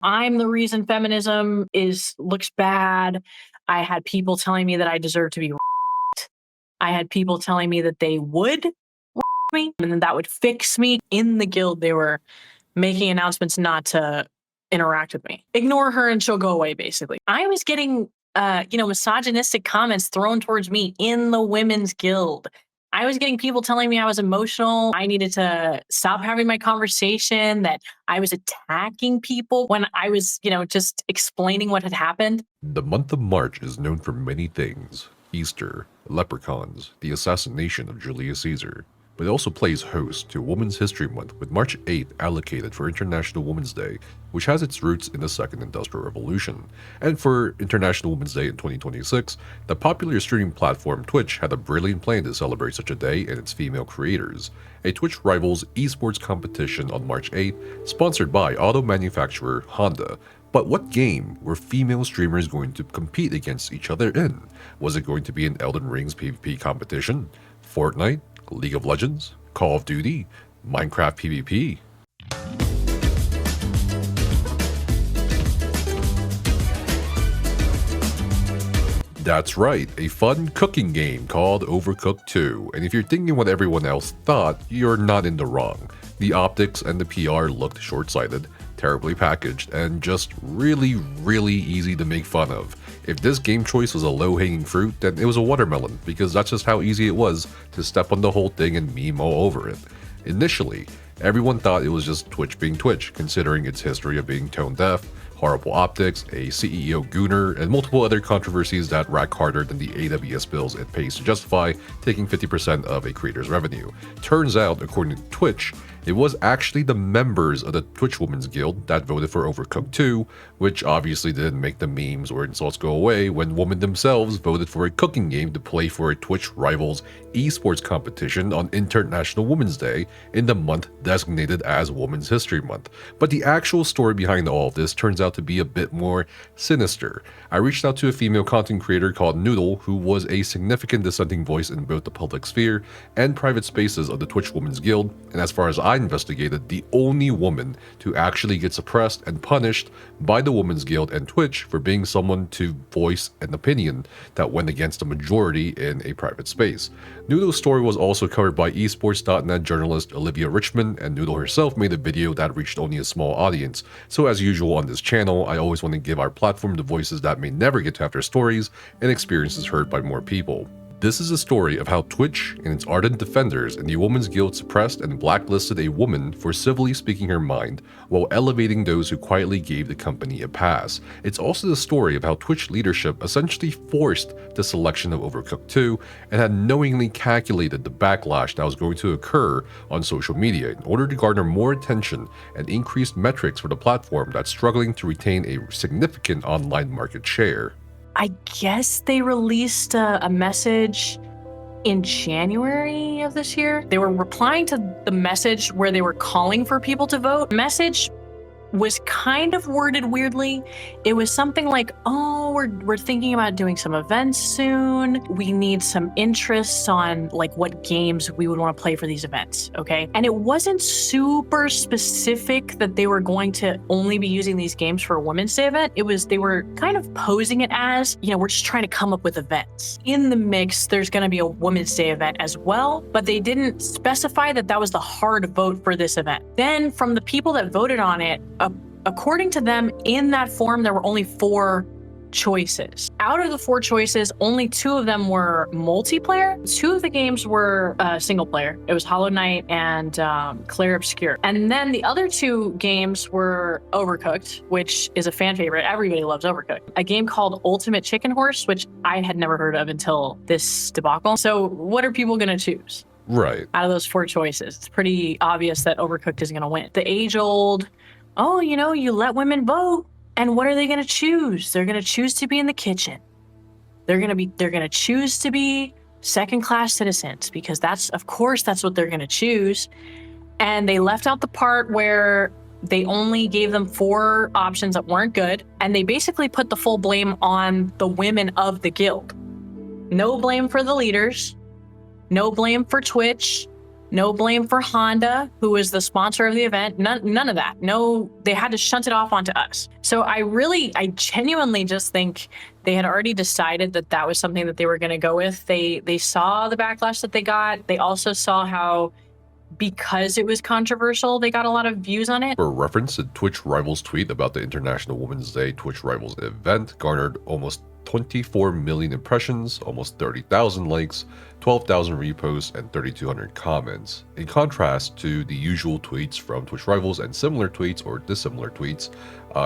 I'm the reason feminism looks bad. I had people telling me that I deserve to be raped. I had people telling me that they would rape me and then that would fix me. In the guild, they were making announcements not to interact with me. Ignore her and she'll go away, basically. I was getting misogynistic comments thrown towards me in the women's guild. I was getting people telling me I was emotional. I needed to stop having my conversation, that I was attacking people when I was, just explaining what had happened. The month of March is known for many things. Easter, leprechauns, the assassination of Julius Caesar. But it also plays host to Women's History Month, with March 8th allocated for International Women's Day, which has its roots in the Second Industrial Revolution. And for International Women's Day in 2026, the popular streaming platform Twitch had a brilliant plan to celebrate such a day and its female creators. A Twitch Rivals eSports competition on March 8th, sponsored by auto manufacturer Honda. But what game were female streamers going to compete against each other in? Was it going to be an Elden Ring's PvP competition? Fortnite? League of Legends? Call of Duty? Minecraft PvP? That's right, a fun cooking game called Overcooked 2, and if you're thinking what everyone else thought, you're not in the wrong. The optics and the PR looked short-sighted, terribly packaged, and just really easy to make fun of. If this game choice was a low-hanging fruit, then it was a watermelon, because that's just how easy it was to step on the whole thing and meme all over it. Initially, everyone thought it was just Twitch being Twitch, considering its history of being tone deaf, horrible optics, a CEO gooner, and multiple other controversies that rack harder than the AWS bills it pays to justify taking 50% of a creator's revenue. Turns out, according to Twitch, it was actually the members of the Twitch Women's Guild that voted for Overcooked 2, which obviously didn't make the memes or insults go away when women themselves voted for a cooking game to play for a Twitch Rivals eSports competition on International Women's Day in the month designated as Women's History Month. But the actual story behind all of this turns out to be a bit more sinister. I reached out to a female content creator called Noodle, who was a significant dissenting voice in both the public sphere and private spaces of the Twitch Women's Guild, and as far as I investigated, the only woman to actually get suppressed and punished by the Women's Guild and Twitch for being someone to voice an opinion that went against the majority in a private space. Noodle's story was also covered by esports.net journalist Olivia Richmond, and Noodle herself made a video that reached only a small audience. So as usual on this channel, I always want to give our platform to voices that may never get to have their stories and experiences heard by more people. This is a story of how Twitch and its ardent defenders in the Women's Guild suppressed and blacklisted a woman for civilly speaking her mind, while elevating those who quietly gave the company a pass. It's also the story of how Twitch leadership essentially forced the selection of Overcooked 2 and had knowingly calculated the backlash that was going to occur on social media in order to garner more attention and increased metrics for the platform that's struggling to retain a significant online market share. I guess they released a message in January of this year. They were replying to the message where they were calling for people to vote. The message was kind of worded weirdly. It was something like, oh, we're thinking about doing some events soon. We need some interests on like what games we would want to play for these events, okay? And it wasn't super specific that they were going to only be using these games for a Women's Day event. They were kind of posing it as, we're just trying to come up with events. In the mix, there's going to be a Women's Day event as well, but they didn't specify that that was the hard vote for this event. Then from the people that voted on it, according to them, in that form, there were only 4 choices. Out of the 4 choices, only 2 of them were multiplayer. 2 of the games were single player. It was Hollow Knight and Clair Obscur. And then the other 2 games were Overcooked, which is a fan favorite. Everybody loves Overcooked. A game called Ultimate Chicken Horse, which I had never heard of until this debacle. So what are people going to choose? Right. Out of those 4 choices, it's pretty obvious that Overcooked is going to win. The age-old, oh, you let women vote, and what are they going to choose? They're going to choose to be in the kitchen. They're going to choose to be second-class citizens, because that's what they're going to choose. And they left out the part where they only gave them 4 options that weren't good, and they basically put the full blame on the women of the guild. No blame for the leaders, no blame for Twitch, No blame for Honda, who was the sponsor of the event. None of that. No, they had to shunt it off onto us. So I genuinely just think they had already decided that that was something that they were going to go with. They saw the backlash that they got. They also saw how, because it was controversial, they got a lot of views on it. For reference, a Twitch Rivals tweet about the International Women's Day Twitch Rivals event garnered almost 24 million impressions, almost 30,000 likes, 12,000 reposts, and 3,200 comments. In contrast to the usual tweets from Twitch Rivals and similar tweets or dissimilar tweets,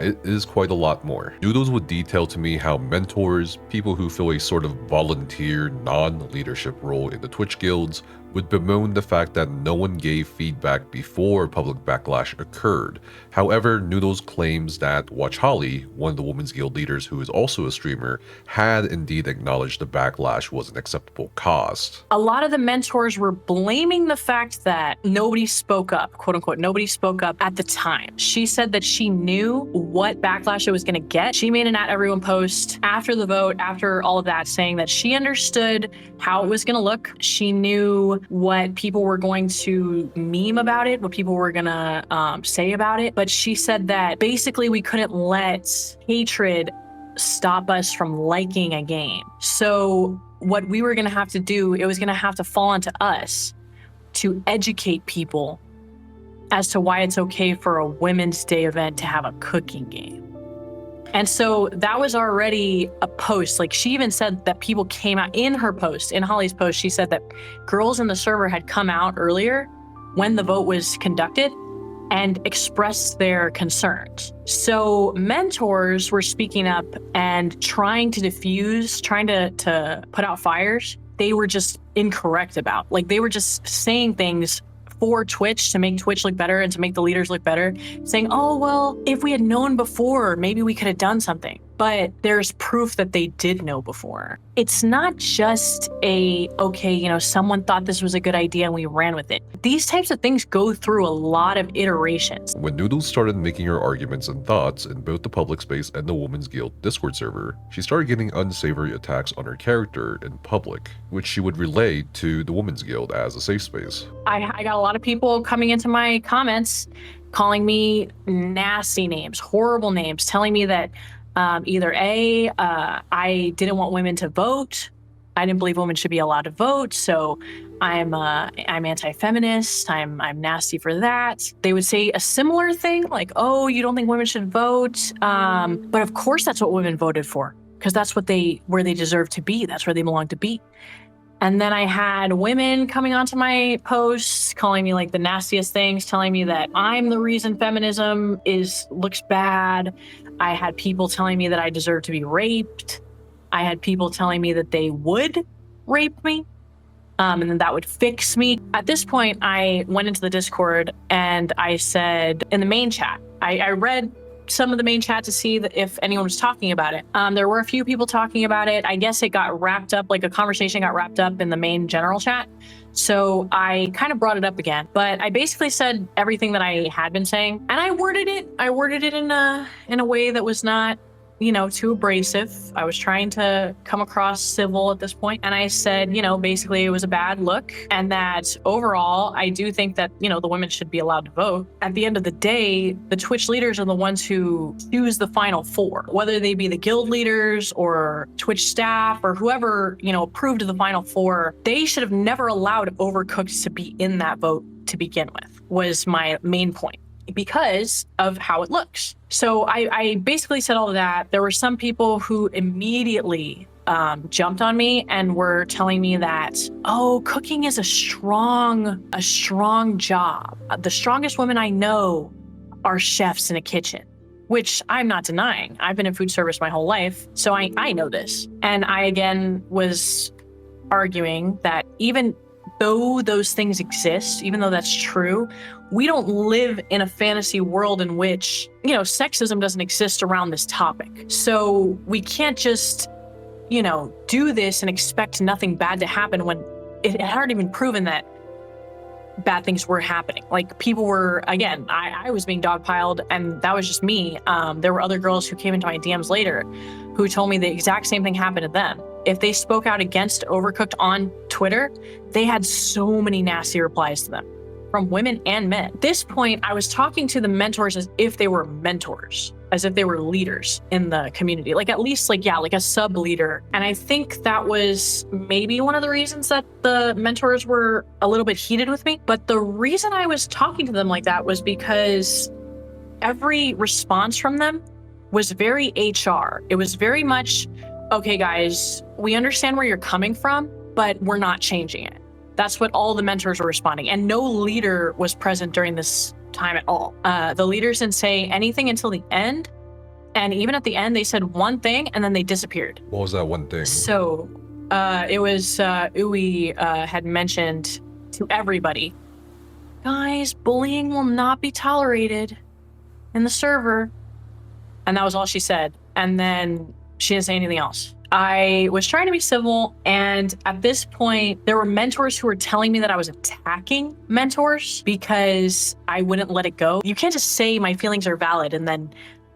it is quite a lot more. Noodles would detail to me how mentors, people who fill a sort of volunteer, non-leadership role in the Twitch guilds, would bemoan the fact that no one gave feedback before public backlash occurred. However, Noodles claims that Watch Holly, one of the Women's Guild leaders who is also a streamer, had indeed acknowledged the backlash was an acceptable cost. A lot of the mentors were blaming the fact that nobody spoke up, quote unquote, nobody spoke up at the time. She said that she knew what backlash it was going to get. She made an @everyone post after the vote, after all of that, saying that she understood how it was going to look. She knew what people were going to meme about it, what people were going to say about it. But she said that basically we couldn't let hatred stop us from liking a game. So what we were going to have to do, it was going to have to fall onto us to educate people as to why it's okay for a Women's Day event to have a cooking game. And so that was already a post. Like, she even said that people came out in her post, in Holly's post. She said that girls in the server had come out earlier when the vote was conducted and expressed their concerns. So mentors were speaking up and trying to diffuse, trying to put out fires. They were just incorrect about. Like, they were just saying things for Twitch to make Twitch look better and to make the leaders look better, saying, oh, well, if we had known before, maybe we could have done something. But there's proof that they did know before. It's not just okay, someone thought this was a good idea and we ran with it. These types of things go through a lot of iterations. When Noodles started making her arguments and thoughts in both the public space and the Women's Guild Discord server, she started getting unsavory attacks on her character in public, which she would relay to the Women's Guild as a safe space. I got a lot of people coming into my comments calling me nasty names, horrible names, telling me that either I didn't want women to vote. I didn't believe women should be allowed to vote. So I'm anti-feminist. I'm nasty for that. They would say a similar thing like, oh, you don't think women should vote? But of course that's what women voted for, because that's where they deserve to be. That's where they belong to be. And then I had women coming onto my posts, calling me like the nastiest things, telling me that I'm the reason feminism looks bad. I had people telling me that I deserve to be raped. I had people telling me that they would rape me, and then that would fix me. At this point, I went into the Discord and I said in the main chat, I read some of the main chat to see if anyone was talking about it. There were a few people talking about it. I guess it got wrapped up, like a conversation got wrapped up in the main general chat. So I kind of brought it up again, but I basically said everything that I had been saying, and I worded it in a way that was not, too abrasive. I was trying to come across civil at this point. And I said, basically it was a bad look, and that overall, I do think that, the women should be allowed to vote. At the end of the day, the Twitch leaders are the ones who choose the final four, whether they be the guild leaders or Twitch staff or whoever, approved of the final four. They should have never allowed Overcooked to be in that vote to begin with, was my main point, because of how it looks. So I basically said all of that. There were some people who immediately jumped on me and were telling me that, oh, cooking is a strong job. The strongest women I know are chefs in a kitchen, which I'm not denying. I've been in food service my whole life, so I know this. And I, again, was arguing that even though those things exist, even though that's true, we don't live in a fantasy world in which, sexism doesn't exist around this topic. So we can't just, do this and expect nothing bad to happen when it had already been proven that bad things were happening. Like, people were, again, I was being dogpiled, and that was just me. There were other girls who came into my DMs later who told me the exact same thing happened to them. if they spoke out against Overcooked on Twitter, they had so many nasty replies to them from women and men. At this point, I was talking to the mentors as if they were mentors, as if they were leaders in the community, like at least like a sub leader. And I think that was maybe one of the reasons that the mentors were a little bit heated with me. But the reason I was talking to them like that was because every response from them was very HR. It was very much, okay, guys, we understand where you're coming from, but we're not changing it. That's what all the mentors were responding. And no leader was present during this time at all. The leaders didn't say anything until the end. And even at the end, they said one thing and then they disappeared. What was that one thing? So it was Uwe had mentioned to everybody, guys, bullying will not be tolerated in the server. And that was all she said. And then she didn't say anything else. I was trying to be civil, and at this point, there were mentors who were telling me that I was attacking mentors because I wouldn't let it go. You can't just say my feelings are valid and then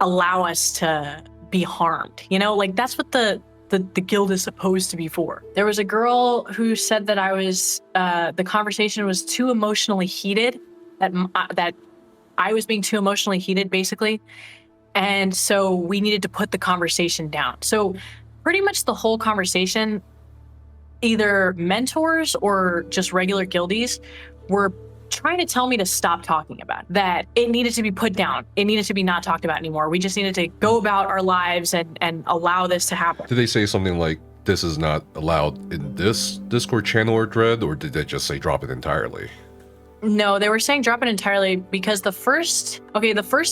allow us to be harmed. You know, like that's what the guild is supposed to be for. There was a girl who said that I was, the conversation was too emotionally heated, that I was being too emotionally heated, basically. And so we needed to put the conversation down. So pretty much the whole conversation, either mentors or just regular guildies were trying to tell me to stop talking about it, that it needed to be put down. It needed to be not talked about anymore. We just needed to go about our lives and allow this to happen. Did they say something like, this is not allowed in this Discord channel or thread, or did they just say drop it entirely? No, they were saying drop it entirely because the first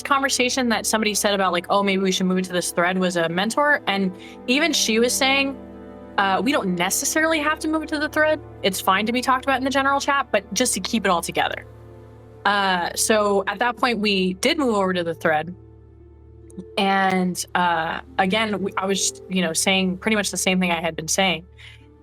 conversation that somebody said about like, oh, maybe we should move it to this thread was a mentor. And even she was saying, we don't necessarily have to move it to the thread. It's fine to be talked about in the general chat, but just to keep it all together. So at that point, we did move over to the thread. And again, I was, saying pretty much the same thing I had been saying.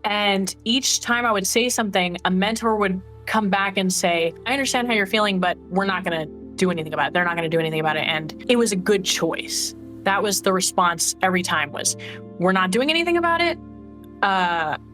And each time I would say something, a mentor would come back and say, I understand how you're feeling, but we're not going to do anything about it. They're not going to do anything about it. And it was a good choice. That was the response every time was, we're not doing anything about it.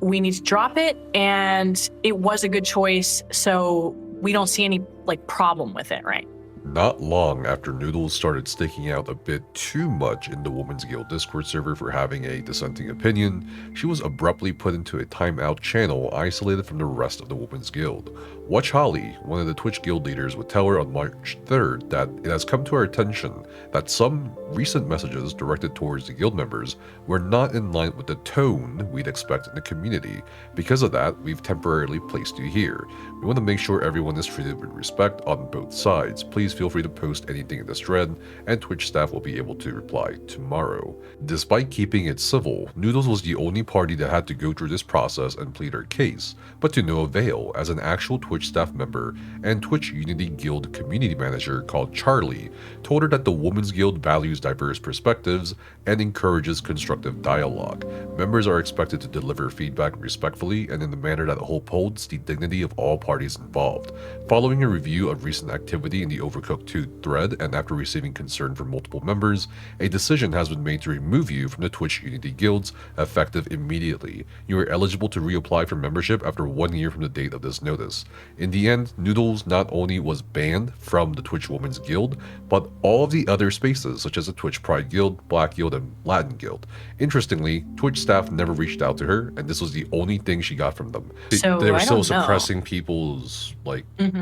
We need to drop it. And it was a good choice. So we don't see any problem with it, right? Not long after Noodles started sticking out a bit too much in the Women's Guild Discord server for having a dissenting opinion, she was abruptly put into a timeout channel isolated from the rest of the Women's Guild. Watch Holly, one of the Twitch guild leaders, would tell her on March 3rd that it has come to our attention that some recent messages directed towards the guild members were not in line with the tone we'd expect in the community. Because of that, we've temporarily placed you here. We want to make sure everyone is treated with respect on both sides. Please feel free to post anything in this thread, and Twitch staff will be able to reply tomorrow. Despite keeping it civil, Noodles was the only party that had to go through this process and plead her case, but to no avail, as an actual Twitch staff member and Twitch Unity Guild community manager called Charlie told her that the Women's Guild values diverse perspectives and encourages constructive dialogue. Members are expected to deliver feedback respectfully and in a manner that upholds the dignity of all parties involved. Following a review of recent activity in the Overcooked 2 thread, and after receiving concern from multiple members, a decision has been made to remove you from the Twitch Unity Guilds, effective immediately. You are eligible to reapply for membership after 1 year from the date of this notice. In the end, Noodles not only was banned from the Twitch Women's Guild, but all of the other spaces such as the Twitch Pride Guild, Black Guild, and Latin Guild. Interestingly, Twitch staff never reached out to her, and this was the only thing she got from them. So, they were I still don't know. suppressing people's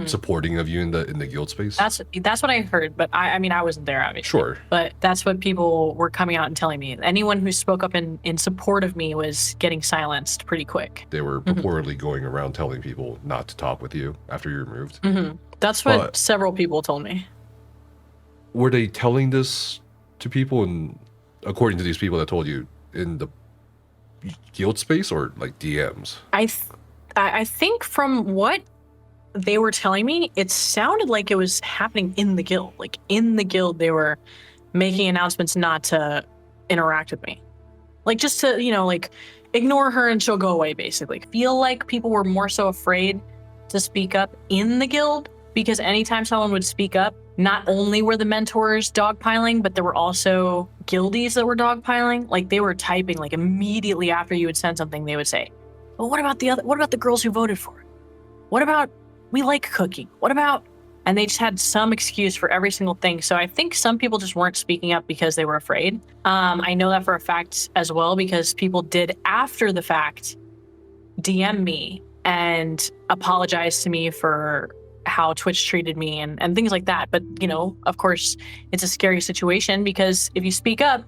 supporting of you in the guild space. That's what I heard, but I mean I wasn't there obviously. Sure. But that's what people were coming out and telling me. Anyone who spoke up in support of me was getting silenced pretty quick. They were purportedly going around telling people not to talk with you after you're removed. That's what several people told me. Were they telling this to people, and according to these people that told you, in the guild space or DMs? I think from what they were telling me, it sounded like it was happening in the guild. In the guild, they were making announcements not to interact with me. Just to, ignore her and she'll go away, basically. Feel like people were more so afraid to speak up in the guild, because anytime someone would speak up, not only were the mentors dogpiling, but there were also guildies that were dogpiling. Like they were typing like immediately after you would send something, they would say, well, what about the girls who voted for it? What about, we like cooking? What about, and they just had some excuse for every single thing. So I think some people just weren't speaking up because they were afraid. I know that for a fact as well, because people did after the fact DM me and apologize to me for how Twitch treated me and things like that. But, you know, of course, it's a scary situation because if you speak up,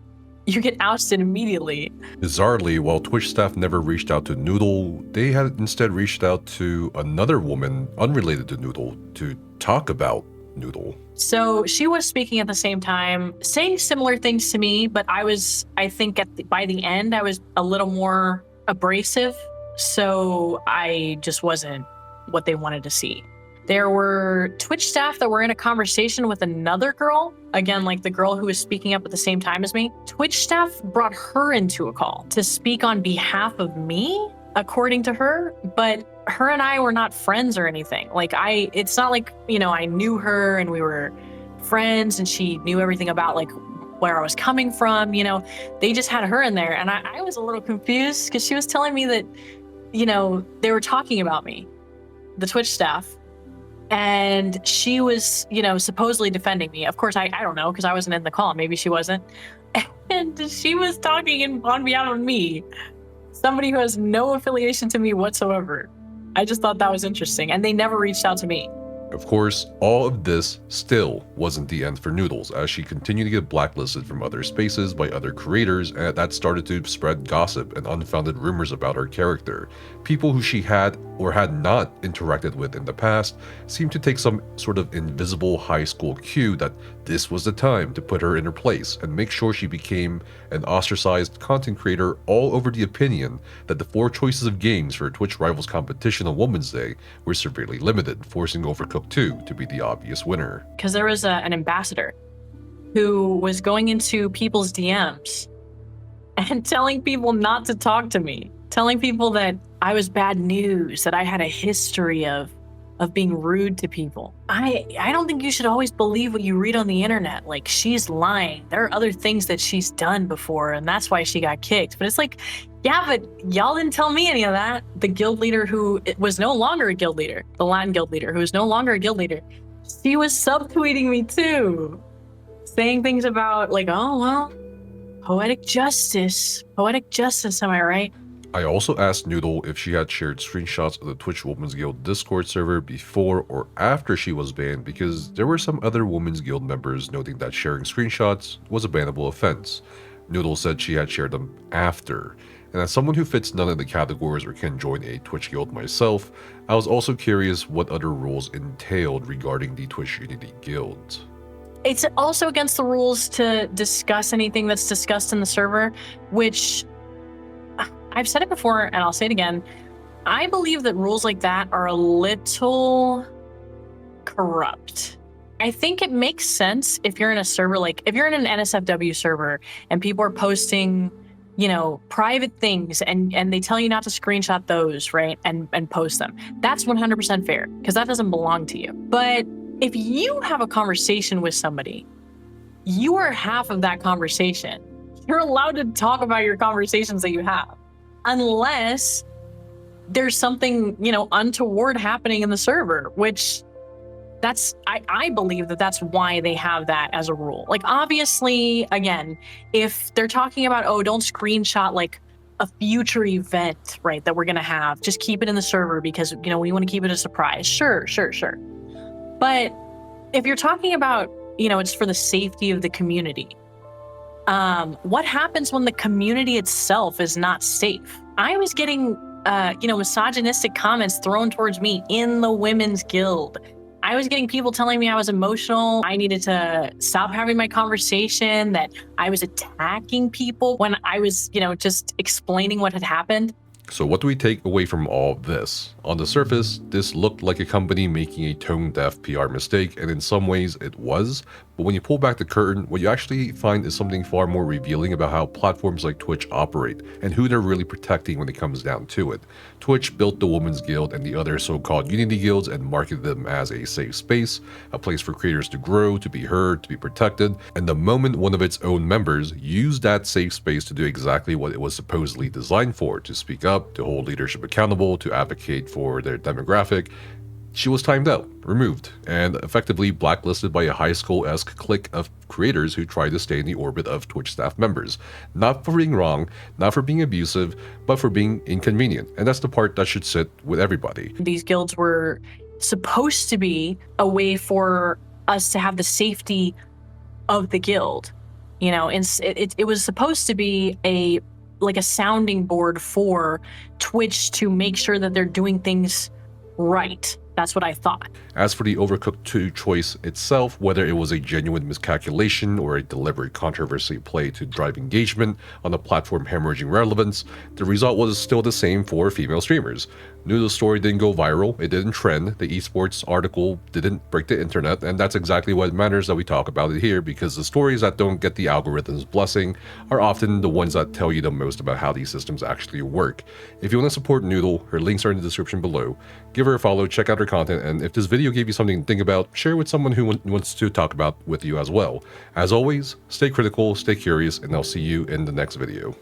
you get ousted immediately. Bizarrely, while Twitch staff never reached out to Noodle, they had instead reached out to another woman unrelated to Noodle to talk about Noodle. So she was speaking at the same time, saying similar things to me, but I think by the end, I was a little more abrasive. So I just wasn't what they wanted to see. There were Twitch staff that were in a conversation with another girl, again, like the girl who was speaking up at the same time as me. Twitch staff brought her into a call to speak on behalf of me, according to her, but her and I were not friends or anything. Like it's not like, you know, I knew her and we were friends and she knew everything about like where I was coming from, you know. They just had her in there and I was a little confused because she was telling me that, you know, they were talking about me, the Twitch staff. And she was, you know, supposedly defending me. Of course, I don't know, because I wasn't in the call. Maybe she wasn't. And she was talking on behalf of me, somebody who has no affiliation to me whatsoever. I just thought that was interesting. And they never reached out to me. Of course, all of this still wasn't the end for Noodles, as she continued to get blacklisted from other spaces by other creators, and that started to spread gossip and unfounded rumors about her character. People who she had or had not interacted with in the past seemed to take some sort of invisible high school cue that this was the time to put her in her place and make sure she became an ostracized content creator, all over the opinion that the 4 choices of games for Twitch Rivals competition on Women's Day were severely limited, forcing Overcooked 2 to be the obvious winner. Because there was an ambassador who was going into people's DMs and telling people not to talk to me, telling people that I was bad news, that I had a history of being rude to people. I don't think you should always believe what you read on the internet. Like, she's lying. There are other things that she's done before, and that's why she got kicked. But it's like, yeah, but y'all didn't tell me any of that. The guild leader who was no longer a guild leader, the Latin guild leader, who was no longer a guild leader, she was subtweeting me too, saying things about like, oh, well, poetic justice, am I right? I also asked Noodle if she had shared screenshots of the Twitch Women's Guild Discord server before or after she was banned, because there were some other Women's Guild members noting that sharing screenshots was a bannable offense. Noodle said she had shared them after. And as someone who fits none of the categories or can join a Twitch guild myself, I was also curious what other rules entailed regarding the Twitch Unity Guild. It's also against the rules to discuss anything that's discussed in the server, which I've said it before and I'll say it again. I believe that rules like that are a little corrupt. I think it makes sense if you're in a server, like if you're in an NSFW server and people are posting, you know, private things and they tell you not to screenshot those, right, and post them. That's 100% fair because that doesn't belong to you. But if you have a conversation with somebody, you are half of that conversation. You're allowed to talk about your conversations that you have, unless there's something, you know, untoward happening in the server, which I believe that that's why they have that as a rule. Like, obviously, again, if they're talking about, oh, don't screenshot like a future event, right, that we're going to have, just keep it in the server because, you know, we want to keep it a surprise. Sure. But if you're talking about, you know, it's for the safety of the community, what happens when the community itself is not safe? I was getting, you know, misogynistic comments thrown towards me in the Women's Guild. I was getting people telling me I was emotional. I needed to stop having my conversation, that I was attacking people when I was, you know, just explaining what had happened. So what do we take away from all this? On the surface, this looked like a company making a tone-deaf PR mistake, and in some ways it was, but when you pull back the curtain, what you actually find is something far more revealing about how platforms like Twitch operate, and who they're really protecting when it comes down to it. Twitch built the Women's Guild and the other so-called Unity Guilds and marketed them as a safe space, a place for creators to grow, to be heard, to be protected, and the moment one of its own members used that safe space to do exactly what it was supposedly designed for, to speak up, to hold leadership accountable, to advocate for their demographic, she was timed out, removed, and effectively blacklisted by a high school-esque clique of creators who tried to stay in the orbit of Twitch staff members. Not for being wrong, not for being abusive, but for being inconvenient. And that's the part that should sit with everybody. These guilds were supposed to be a way for us to have the safety of the guild. You know, and it was supposed to be a sounding board for Twitch to make sure that they're doing things right. That's what I thought. As for the Overcooked 2 choice itself, whether it was a genuine miscalculation or a deliberate controversy play to drive engagement on the platform hemorrhaging relevance, the result was still the same for female streamers. Noodle's story didn't go viral, it didn't trend, the eSports article didn't break the internet, and that's exactly what matters that we talk about it here, because the stories that don't get the algorithm's blessing are often the ones that tell you the most about how these systems actually work. If you want to support Noodle, her links are in the description below. Give her a follow, check out her content, and if this video gave you something to think about, share with someone who wants to talk about with you as well. As always, stay critical, stay curious, and I'll see you in the next video.